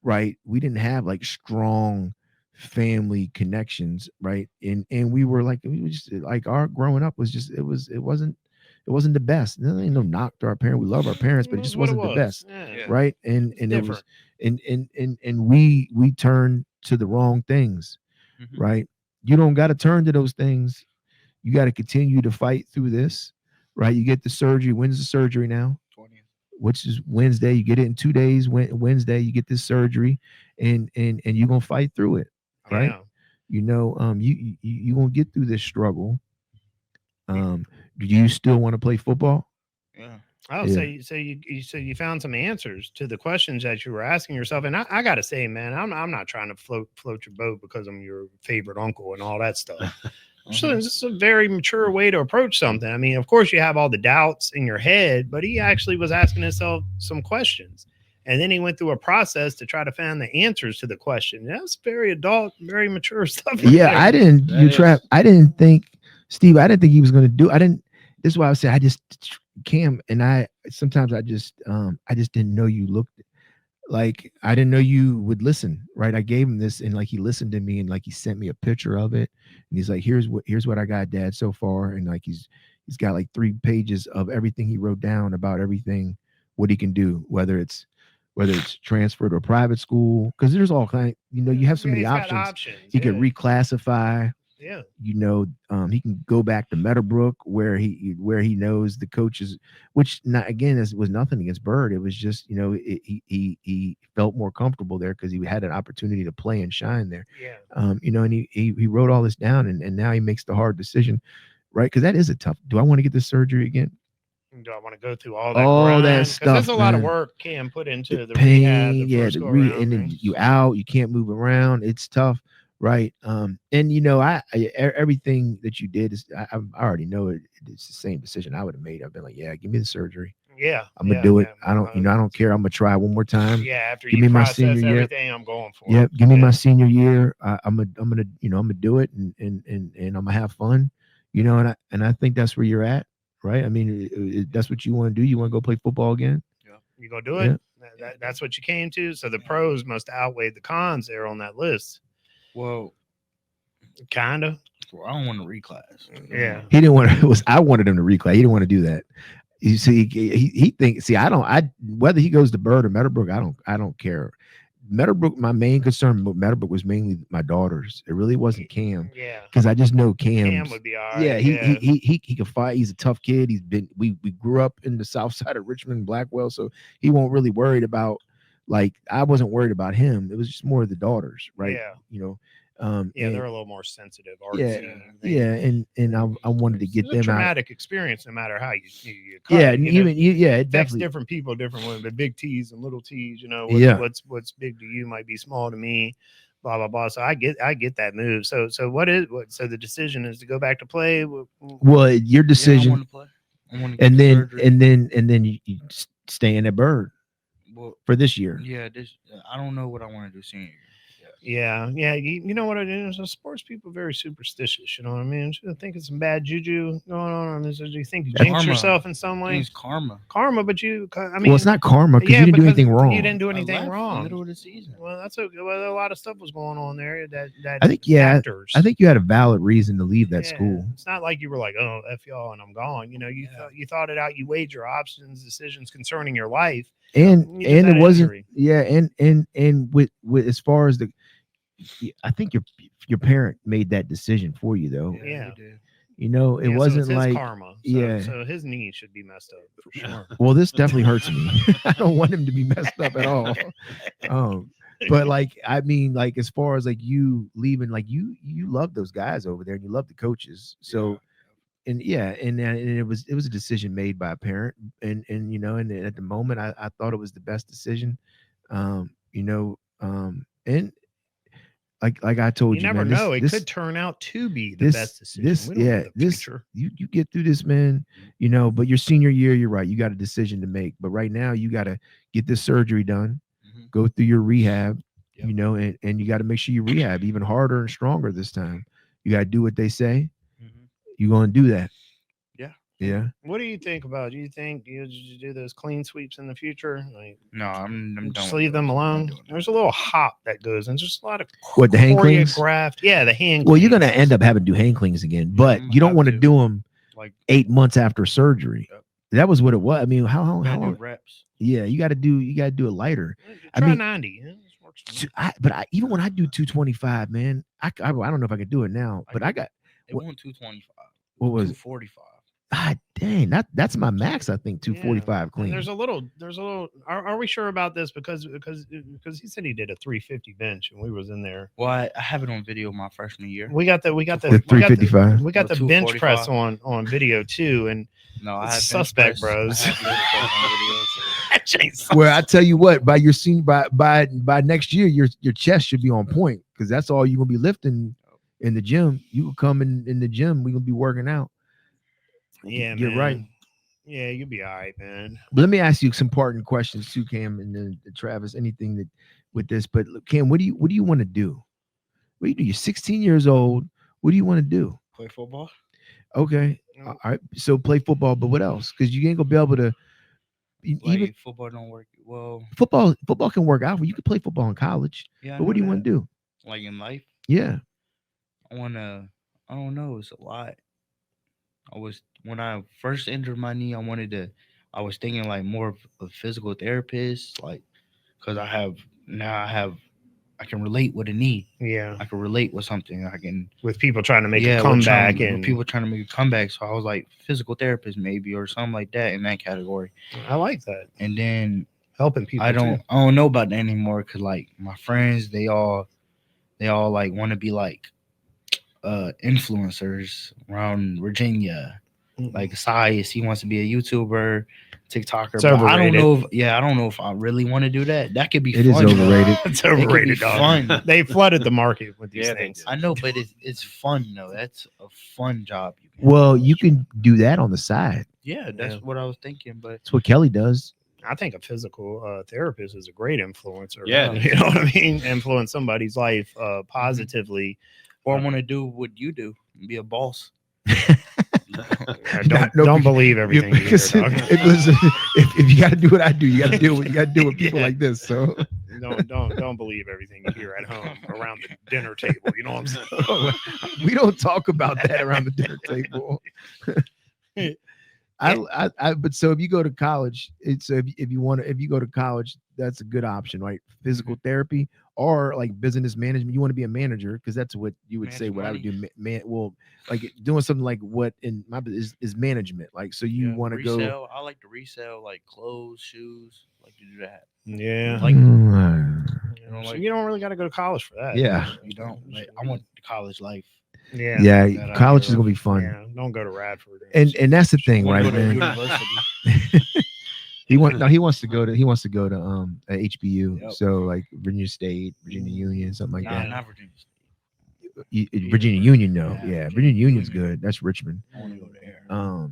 right? We didn't have like strong family connections, right? And we were just like, our growing up was just, it wasn't the best. There ain't no knock to our parents. We love our parents, but it just wasn't the best, right? And it was, and we turned to the wrong things, right? You don't got to turn to those things. You got to continue to fight through this, right? You get the surgery. When's the surgery now? 20th. Which is Wednesday. You get it in 2 days. Wednesday, you get this surgery, and you're gonna fight through it, right? Yeah. You gonna get through this struggle. Do you still want to play football? Yeah. Oh, Yeah. so you found some answers to the questions that you were asking yourself. And I gotta say, man, I'm not trying to float your boat because I'm your favorite uncle and all that stuff. So this is a very mature way to approach something. I mean, of course, you have all the doubts in your head, but he actually was asking himself some questions. And then he went through a process to try to find the answers to the question. That's very adult, very mature stuff. Yeah, I didn't. I didn't think, Steve. I didn't think he was going to do. This is why I said I just Cam and I. Sometimes I just didn't know you looked like, I didn't know you would listen, right? I gave him this, and like he listened to me, and like he sent me a picture of it, and he's like, here's what I got, Dad, so far. And like he's got like 3 pages of everything he wrote down about everything, what he can do, whether it's transferred to a private school, because there's all kind, you have so many options. He could reclassify. Yeah. He can go back to Meadowbrook where he knows the coaches, which was nothing against Bird. It was just, he felt more comfortable there because he had an opportunity to play and shine there. Yeah. And he wrote all this down, and now he makes the hard decision, right? Because that is a tough. Do I want to get this surgery again? Do I want to go through all that? All that grind? 'Cause stuff, there's a lot of man. work Cam put into the rehab. Pain, The yeah, first the go re around, and then right? you out, you can't move around. It's tough, right? And you know, everything that you did is I already know it's the same decision I would have made. I've been like, yeah, give me the surgery. Yeah, I'm gonna yeah, do it. yeah. I don't, I don't care. I'm gonna try one more time. Yeah, after Give you me my process senior year. everything, I'm going for Yep, it. give me Yeah. my senior year. I'm gonna, you know, I'm gonna do it, and I'm gonna have fun, you know, and I think that's where you're at, right? I mean, that's what you want to do. You want to go play football again? You gonna do Yeah. it? That's what you came to. So the pros must outweigh the cons there on that list. Well, Kinda. I don't want to reclass. Yeah. He didn't want to. It was I wanted him to reclass. He didn't want to do that. You see, he thinks. See, I don't. Whether he goes to Bird or Meadowbrook, I don't care. Meadowbrook, my main concern with Meadowbrook was mainly my daughters. It really wasn't Cam, Yeah. because I just know Cam would be all right. Yeah, he can fight. He's a tough kid. We grew up in the south side of Richmond, Blackwell, so he won't really worried about, like, I wasn't worried about him. It was just more of the daughters, right? Yeah. You know, Yeah, and- they're a little more sensitive. yeah, Artsy. yeah, and I wanted to get It's a them out. traumatic experience, no matter how you cut Yeah, it, and you know? even yeah, it Affects definitely. different people different ways, but big T's and little T's, you know, Yeah. what's big to you might be small to me, blah blah blah. So I get that move. So so the decision is to go back to play. Well, your Yeah, I decision, want to play. I want to and then you stay in that Bird Well, for this year. yeah, I don't know what I want to do senior year. Yeah, you know what it is? Sports people are very superstitious. You know what I mean? I think it's some bad juju going on. Do you think you That's jinx karma. yourself in some I way? think it's karma. Karma, but I mean, Well, it's not karma because you didn't do because anything wrong. You didn't do I anything left in the wrong. middle of the season. Well, that's okay. Well, a lot of stuff was going on there. That I think, yeah, factors. I think you had a valid reason to leave that Yeah, school. It's not like you were like, oh, F y'all and I'm gone. You know, you thought it out. You weighed your options, decisions concerning your life. And You just had it an wasn't, injury. yeah, and with as far as I think your parent made that decision for you, though. Yeah. we did. You know, it Yeah, so wasn't it's his like karma. So, yeah. So his knee should be messed up for sure. Well, this definitely hurts me. I don't want him to be messed up at all. But like, I mean, like, as far as like you leaving, like you love those guys over there and you love the coaches. So and it was a decision made by a parent, and you know, and at the moment I thought it was the best decision. You know, and like I told You you, never man, know. It could turn out to be the best decision. We don't know the future. you get through this, man, you know, but your senior year, you're right, you got a decision to make, but right now you got to get this surgery done, go through your rehab, you know, and you got to make sure you rehab even harder and stronger this time. You got to do what they say. You're going to do that. Yeah. What do you think about? Do you think you do those clean sweeps in the future? Like, No, I'm just done leave with them those. I'm not alone. doing that. There's a little hop that goes, and just a lot of What, the hang cleans? choreographed. Yeah, the hand. Well, you're going to cleans. end up having to do hang cleans again, but I'm you don't gonna want to have do them like 8 months after surgery. Yep. That was what it was. I mean, how gotta do long? reps. Yeah, you got to do it lighter. I Try mean, 90. Yeah, this works for me. Even when I do 225, man, I don't know if I could do it now, but I got It what- won 225. what was it? 245. God dang, that's my max. I think 245 And clean. there's a little. Are we sure about this? Because he said he did a 350 bench, and we was in there. Well, I have it on video my freshman year. We got the The 355. We got the Oh, bench press 245. on video too, and No, I It's have suspect, bench press. bros. I have bench press on video, so- Well, I tell you what, by your senior by next year, your chest should be on point, because that's all you're gonna be lifting in the gym. You will come in the gym, we're gonna be working out. yeah, You're man. right. Yeah, you'll be all right, man. But let me ask you some important questions too, Cam, and then Travis. Anything that with this, but Cam, what do you want to do? What do you do? You're 16 years old. What do you want to do? Play football. Okay, all right. So play football, but what else? Because you ain't gonna be able to. Like Even football don't work. Well, football can work out. You can play football in college. yeah. I But what do know you want that. to do? Like in life, Yeah. I don't know. It's a lot. When I first injured my knee, I was thinking like more of a physical therapist, like, because I can relate with a knee. Yeah, I can relate with something. I can, with people trying to make a with comeback, with and people trying to make a comeback. So I was like physical therapist maybe, or something like that in that category. I like that, And then helping people. I too. don't know about that anymore, because like my friends, they all like want to be like influencers around Virginia, Like Sias, he wants to be a YouTuber, TikToker. It's But I don't overrated. know I don't know if I really want to do that. That could be It is fun. though. overrated. It's It could be overrated, dog. fun. They flooded the market with these Yeah, they things. did. I know, but it's fun though. That's a fun job. You can Well, have. you can do that on the side. Yeah, that's Yeah. what I was thinking. But That's what Kelly does. I think a physical therapist is a great influencer. Yeah. You know what I mean? Influence somebody's life positively. or want to do what you do, be a boss. Don't believe everything you hear, dog. If you got to do what I do, you got to deal with people Yeah. like this. So Don't believe everything you hear at home around the dinner table. You know what I'm saying? we don't talk about that around the dinner table. But so if you go to college, it's if you go to college, that's a good option, right? Physical therapy or like business management. You want to be a manager because that's what you would say. Manage What I would do, well, like doing something like what in my is management. Like so, you want to go. resell. I like to resell like clothes, shoes. I like to do that. Yeah. Like So you don't really got to go to college for that. Yeah. you don't. But I want the college life. Yeah. Yeah, that college idea is gonna be of- fun. Yeah. Don't go to Radford. And that's the I thing, wanna right, go to man? university. He wants to go to HBU. Yep. So like Virginia State, Virginia Union, something like Nah, that. not Virginia State. Virginia Union, no, Yeah, yeah, Virginia Virginia Union's Union. good. That's Richmond. I want to go there.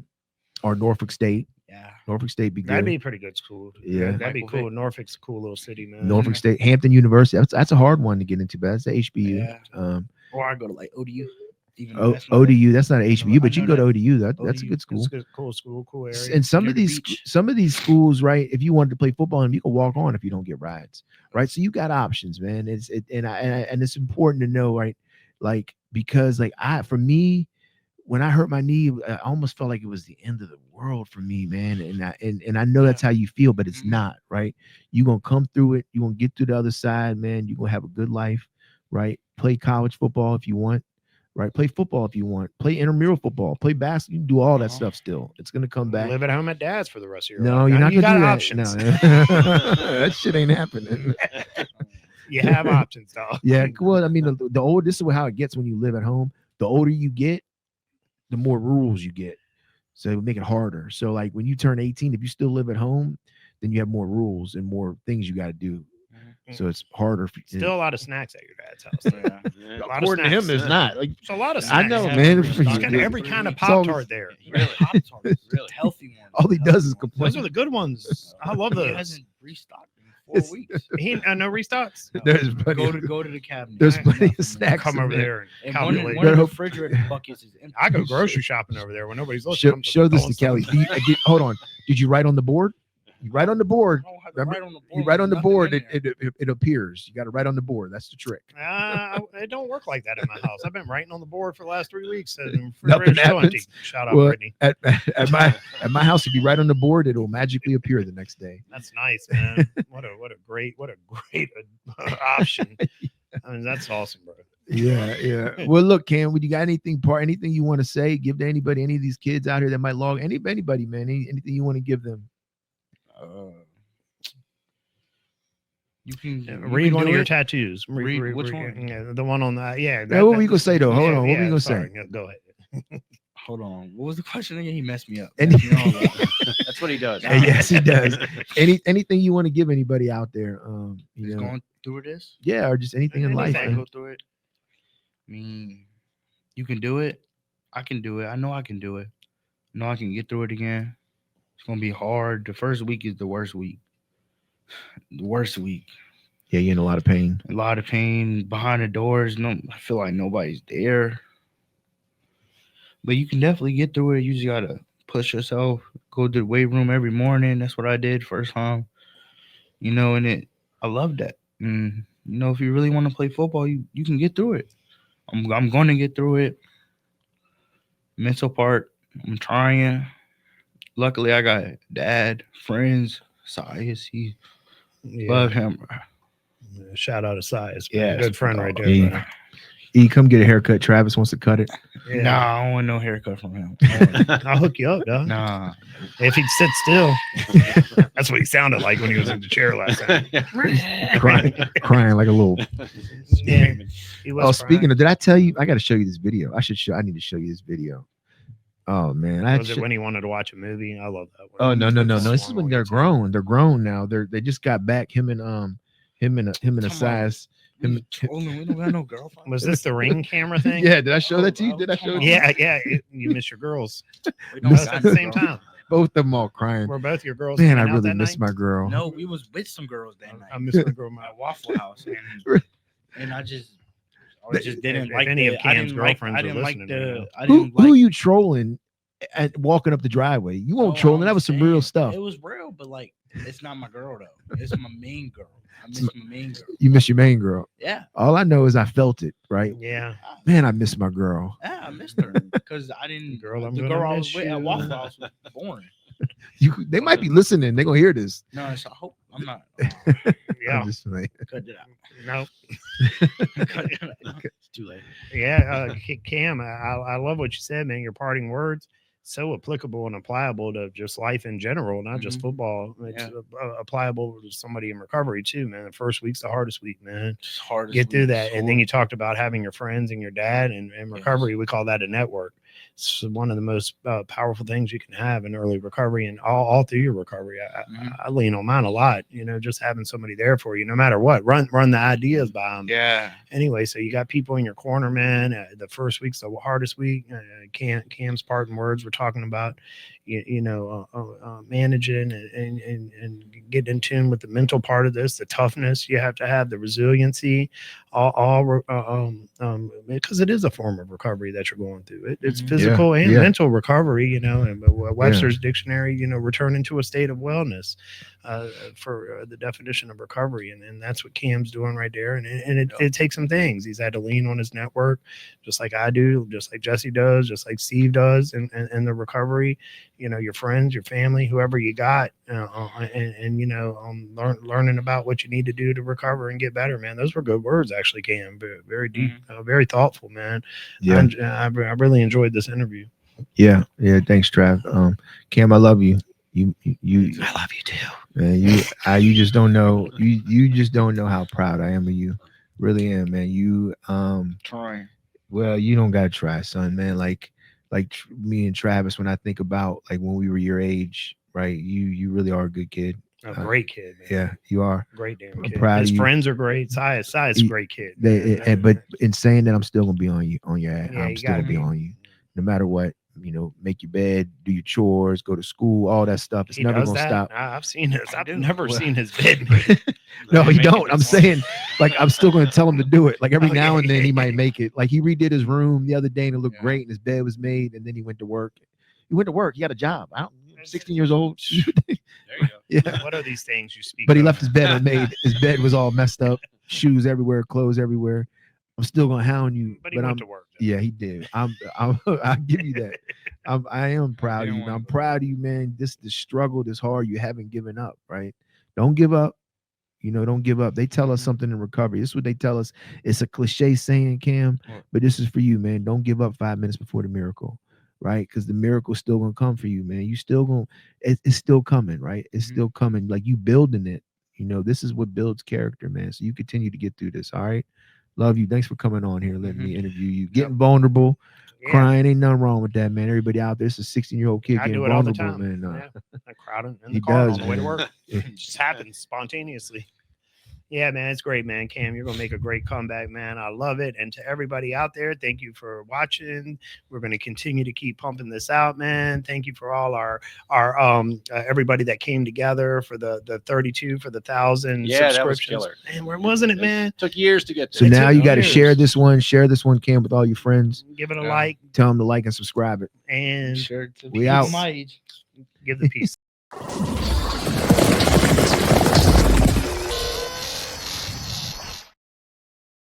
Or Norfolk State. Yeah. Norfolk State be good. That'd be a pretty good school. Yeah. That'd be Michael cool. Vick. Norfolk's a cool little city, man. Norfolk State, Hampton University. That's a hard one to get into, but that's the HBU. Yeah. Or I go to like ODU. Even though O, that's not ODU, that's not an HBU, I but you know can go to that. ODU. That's a ODU. good school. It's good, cool school, cool area. And some Near of the these beach. schools, right? If you wanted to play football, and you can walk on if you don't get rides, right? So you got options, man. And it's important to know, right? Like because like for me, when I hurt my knee, I almost felt like it was the end of the world for me, man. And I know that's how you feel, but it's Mhm. not, right? You're gonna come through it. You're gonna get to the other side, man. You're gonna have a good life, right? Play college football if you want. Right, play football if you want. Play intramural football. Play basketball. You can do all that stuff still. It's gonna come back. Live at home at dad's for the rest of your No, life. you're Now not you gonna got do that. options. No, that shit ain't happening. You have options, dog. Yeah, well, I mean, the older, this is how it gets when you live at home. The older you get, the more rules you get. So it would make it harder. So like when you turn 18, if you still live at home, then you have more rules and more things you got to do. So it's harder. Still a lot of snacks at your dad's house. Yeah. A lot of according to him, snacks. there's not. Like There's a lot of I snacks. know, Yeah, man. He's He's got every kind of It's always- Pop-Tart there. Really Pop-Tarts, really healthy ones. all he does is Healthy complain. Those are the good ones. I love He those. hasn't restocked in 4 It's- weeks. No restocks. There's plenty. Go to the cabinet. There's Ain't plenty nothing of snacks. Come in over there and And calculate. one of the Hope- refrigerator buckets is empty. I go grocery shopping over there when nobody's looking. I'm just Show this to throwing Kelly. stuff. Hold on. Did you write on the board? You write on the board. I don't have to Remember, write on the board. You write on the Nothing board. in there. It appears. You got to write on the board. That's the trick. It don't work like that in my house. I've been writing on the board for the last 3 weeks. And Nothing still empty. happens. Shout out, Well, Brittany. at my house, if you write on the board, it'll magically appear the next day. That's nice, man. What a great option. I mean, that's awesome, bro. Yeah. Well, look, Cam, you got anything you want to say? Give to anybody, any of these kids out here that might log anybody, man. Anything you want to give them? You can Read one do of your it. tattoos. Read which one? Yeah, the one on that. Yeah. Yeah, what were you gonna say though? Hold on. What were you gonna sorry. say? Yeah, go ahead. Hold on. What was the question again? He messed me up. Any- Messed me all up. That's what he does. Yes, he does. Anything you want to give anybody out there? You Just know, going through this. yeah, or just anything in life. Anything, Man. go through it. I mean, you can do it. I can do it. I know I can do it. I know I can get through it again. It's gonna be hard. The first week is the worst week. The worst week. Yeah, you're in a lot of pain. A lot of pain behind the doors. No, I feel like nobody's there. But you can definitely get through it. You just gotta push yourself. Go to the weight room every morning. That's what I did first time. You know, and I love that. And you know, if you really want to play football, you can get through it. I'm going to get through it. Mental part, I'm trying. Luckily, I got dad, friends, Sias. He love him. Shout out to Sias. Yeah, Good friend right there. Yeah. bro. E, come get a haircut. Travis wants to cut it. Yeah. Nah, I don't want no haircut from him. I'll hook you up, dog. Nah. If he'd sit still. That's what he sounded like when he was in the chair last time. crying like a little. Yeah, he was Oh, speaking crying. of, did I tell you? I got to show you this video. I need to show you this video. Oh man, I Was it when he wanted to watch a movie? I love that one. Oh no. That's This is one when on they're YouTube. grown. They're grown now. They just got back. Him and a Come on. size. We trolling. We don't got no girlfriend. Was this the ring camera thing? Yeah, did I show that to you? bro, Did I come show it on. to you? Yeah. You miss your girls. We Both got at the no same girlfriend. time. Both of them all crying. Were both your girls? Man, I hanging out really that miss night? my girl. No, we was with some girls that night I miss my girl. at Waffle House, and I just didn't If like any of I Cam's didn't like. girlfriends I are didn't like listening right now. I Who didn't like. who you trolling at walking up the driveway? You won't No, trolling. I'm That was some saying real stuff. It was real, but like, it's not my girl though. It's my main girl. I miss my main girl. You miss your main girl. Yeah, All I know is I felt it, right? Yeah. Man, I miss my girl. I missed her because I didn't. Girl, I'm the gonna girl I miss was with at you. Waffle House was boring. They might be listening. They're gonna hear this. No, so I hope I'm not. Yeah. I'm just like, Cut it out. No. Cut it out. It's too late. Yeah. Cam, I love what you said, man. Your parting words. So applicable and applicable to just life in general, not just Mhm. football. It's applicable to somebody in recovery too, man. The first week's the hardest week, man. It's hard. Get through that. And then you talked about having your friends and your dad and recovery. We call that a network. It's one of the most powerful things you can have in early recovery and all through your recovery. I lean on mine a lot, just having somebody there for you, no matter what. Run the ideas by them. Yeah. Anyway, so you got people in your corner, man. The first week's the hardest week. Cam's parting words. We're talking about, managing and getting in tune with the mental part of this, the toughness you have to have, the resiliency, because it is a form of recovery that you're going through. It's Mhm. physical and Yeah. mental recovery, and Webster's dictionary, returning to a state of wellness for the definition of recovery. And that's what Cam's doing right there. And it takes some things. He's had to lean on his network, just like I do, just like Jesse does, just like Steve does, and the recovery, your friends, your family, whoever you got, learning about what you need to do to recover and get better, man. Those were good words, actually, Cam. Very, very deep, very thoughtful, man. yeah, I really enjoyed this interview. yeah. Thanks, Trav. Cam, I love you. You I love you too. man. You just don't know. You just don't know how proud I am of you. Really am, man. You Trying. well, you don't gotta try, son, man. Like me and Travis, when I think about like when we were your age, right? You really are a good kid. A great kid, man. Yeah, you are. Great damn I'm kid. proud His of you. friends are great. Si's a great kid. But in saying that, I'm still gonna be on your ass. Yeah, I'm you still gotta gonna be be. on you, no matter what. Make your bed, do your chores, go to school, all that stuff. It's He never does gonna that. stop. I've seen this. I I've do. never Well- seen his bed made. No, he Make it don't. I'm this saying, like, I'm still gonna tell him to do it. Like every Okay. now and then, he might make it. Like he redid his room the other day, and it looked Yeah. great, and his bed was made, and then he went to work. He went to work. He got a job. 16 years old. There you go. Yeah. What are these things you speak? But he of? left his bed unmade. His bed was all messed up, shoes everywhere, clothes everywhere. I'm still gonna hound you, But he I'm went to work. though. yeah, he did. I'll give you that. I am proud of you. didn't Man. I'm wanna go. proud of you, man. This struggle, this hard. You haven't given up, right? Don't give up. Don't give up. They tell us something in recovery. This is what they tell us. It's a cliche saying, Cam, but this is for you, man. Don't give up 5 minutes before the miracle, right? Because the miracle's still gonna come for you, man. You still gonna. It's still coming, right? It's still coming. Like you building it. This is what builds character, man. So you continue to get through this. All right. Love you. Thanks for coming on here, letting me interview you. Getting vulnerable, Yeah. crying, ain't nothing wrong with that, man. Everybody out there, it's a 16-year-old kid I getting do it all the vulnerable, time. man. Yeah. I crowd in He the car does, on the way to man. work. It just happens spontaneously. Yeah, man, it's great, man. Cam, you're gonna make a great comeback, man. I love it. And to everybody out there, thank you for watching. We're gonna continue to keep pumping this out, man. Thank you for all our everybody that came together for the 32 for the 1,000 Yeah, that was subscriptions. killer. Man, where wasn't it, man? Took years to get So there. now you got to years. share this one. Share this one, Cam, with all your friends. Give it a Yeah. like Tell them to like and subscribe it. and Sure. To We be out. my age. give the peace.